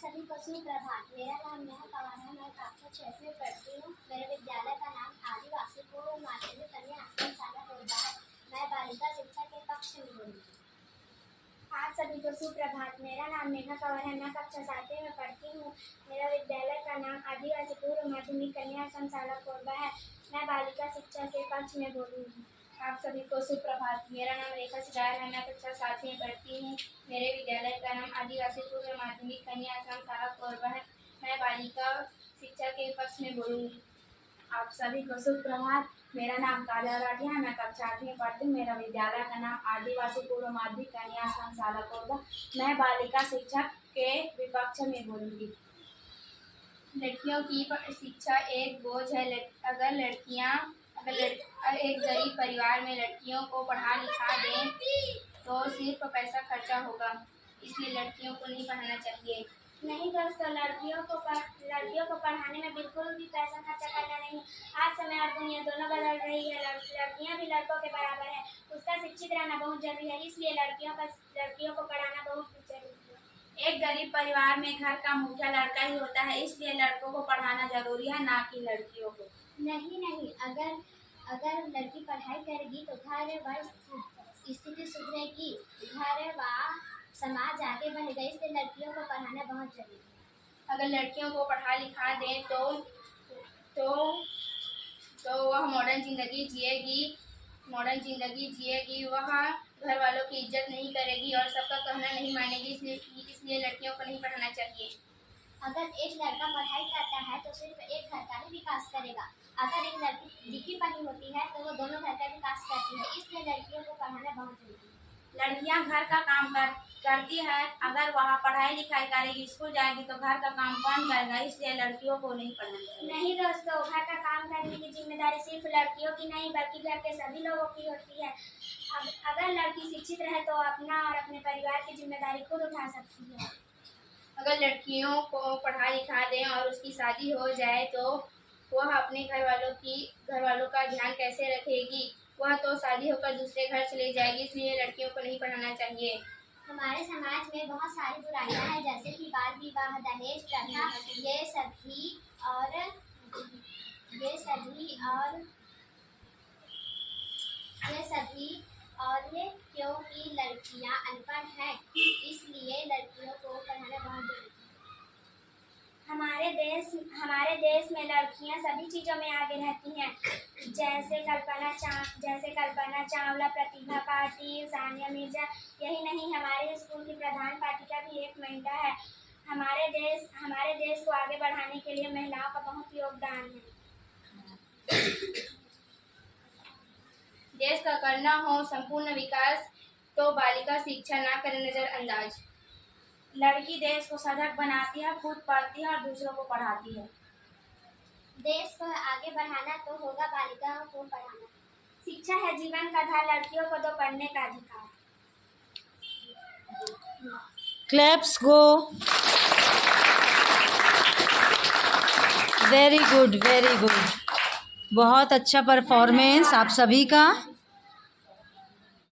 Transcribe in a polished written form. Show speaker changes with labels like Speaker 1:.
Speaker 1: सभी को सुप्रभात। मेरा नाम नेहा पवार है। मैं कक्षा 6 में पढ़ती हूँ। मेरे विद्यालय का नाम आदिवासी पूर्व माध्यमिक कन्या आश्रम शाला कोरबा है। मैं बालिका शिक्षा के पक्ष में बोलूँगी। आप सभी को सुप्रभात। मेरा नाम नेहा पवार है। मैं कक्षा 7 में पढ़ती हूँ। मेरा विद्यालय का नाम आदिवासी पूर्व माध्यमिक कन्या आश्रम शाला कोरबा है। मैं बालिका शिक्षा के पक्ष में बोलूँगी।
Speaker 2: आप सभी को सुप्रभात। मेरा नाम रेखा सिदार है। मैं कक्षा 7 में पढ़ती हूँ। मेरे विद्यालय का नाम आदिवासी पूर्व माध्यमिक कन्या आश्रम शाला कोरबा है। मैं बालिका शिक्षा के पक्ष में बोलूँगी।
Speaker 3: आप सभी को सुप्रभात। मेरा नाम काजल राठी है। मैं कक्षा 8 में पढ़ती हूँ। मेरा विद्यालय का नाम आदिवासी पूर्व माध्यमिक कन्या आश्रम शाला कोरबा। मैं बालिका शिक्षा के विपक्ष में बोलूँगी।
Speaker 2: लड़कियों की शिक्षा एक बोझ है। अगर एक गरीब परिवार में लड़कियों को पढ़ा लिखा दें तो सिर्फ पैसा खर्चा होगा, इसलिए लड़कियों को नहीं पढ़ाना चाहिए।
Speaker 1: नहीं दोस्तों, लड़कियों को पढ़ाने में बिल्कुल भी पैसा खर्चा करना नहीं है। आज समय और दुनिया दोनों बदल रही है। लड़कियां भी लड़कों के बराबर है। उसका शिक्षित रहना बहुत जरूरी है, इसलिए लड़कियों को पढ़ाना बहुत जरूरी है।
Speaker 3: एक गरीब परिवार में घर का मुखिया लड़का ही होता है, इसलिए लड़कों को पढ़ाना जरूरी है, ना कि लड़कियों को।
Speaker 1: नहीं, अगर लड़की पढ़ाई करेगी तो घर व स्थिति सुधरेगी, घर व समाज आगे बढ़ेगा, इसलिए लड़कियों को पढ़ाना बहुत जरूरी है।
Speaker 2: अगर लड़कियों को पढ़ा लिखा दें तो वह मॉडर्न जिंदगी जिएगी, वह घर वालों की इज्जत नहीं करेगी और सबका कहना नहीं मानेगी, इसलिए लड़कियों को नहीं पढ़ाना चाहिए।
Speaker 1: अगर एक लड़का पढ़ाई करता है तो सिर्फ एक घर का ही विकास करेगा। अगर एक लड़की लिखी पढ़ी होती है तो वो दोनों घर का विकास करती है, इसलिए लड़कियों को पढ़ाना बहुत जरूरी है।
Speaker 3: लड़कियां घर का काम करती है। अगर वह पढ़ाई लिखाई करेगी, स्कूल जाएगी तो घर का काम कौन करेगा, इसलिए लड़कियों को नहीं पढ़ना चाहिए।
Speaker 1: नहीं दोस्तों, घर का काम करने की जिम्मेदारी सिर्फ लड़कियों की नहीं बल्कि घर के सभी लोगों की होती है। अगर लड़की शिक्षित रहे तो अपना और अपने परिवार की जिम्मेदारी खुद उठा सकती है।
Speaker 2: अगर लड़कियों को पढ़ा लिखा दें और उसकी शादी हो जाए तो वह अपने घर वालों का ध्यान कैसे रखेगी। वह तो शादी होकर दूसरे घर चली जाएगी, इसलिए लड़कियों को नहीं पढ़ाना चाहिए।
Speaker 1: हमारे समाज में बहुत सारी बुराइयां हैं, जैसे कि बाल विवाह, दहेज प्रथा, ये सभी और ये क्योंकि लड़कियां अनपढ़ हैं, इसलिए लड़कियों को पढ़ाना बहुत जरूरी है। हमारे देश में लड़कियां सभी चीज़ों में आगे रहती हैं, जैसे कल्पना चावला, प्रतिभा पाटिल, सानिया मिर्जा। यही नहीं, हमारे स्कूल की प्रधान पाठिका भी एक महिला है। हमारे देश को आगे बढ़ाने के लिए महिलाओं का बहुत योगदान है।
Speaker 2: देश का करना हो संपूर्ण विकास तो बालिका शिक्षा ना करें नजरअंदाज।
Speaker 3: लड़की देश को सजग बनाती है, खुद पढ़ती है और दूसरों को पढ़ाती है।
Speaker 1: देश को आगे बढ़ाना तो होगा बालिकाओं को पढ़ाना। शिक्षा है जीवन का आधार, लड़कियों को तो पढ़ने का अधिकार।
Speaker 4: क्लैप्स गो। वेरी गुड, बहुत अच्छा परफॉर्मेंस आप सभी का।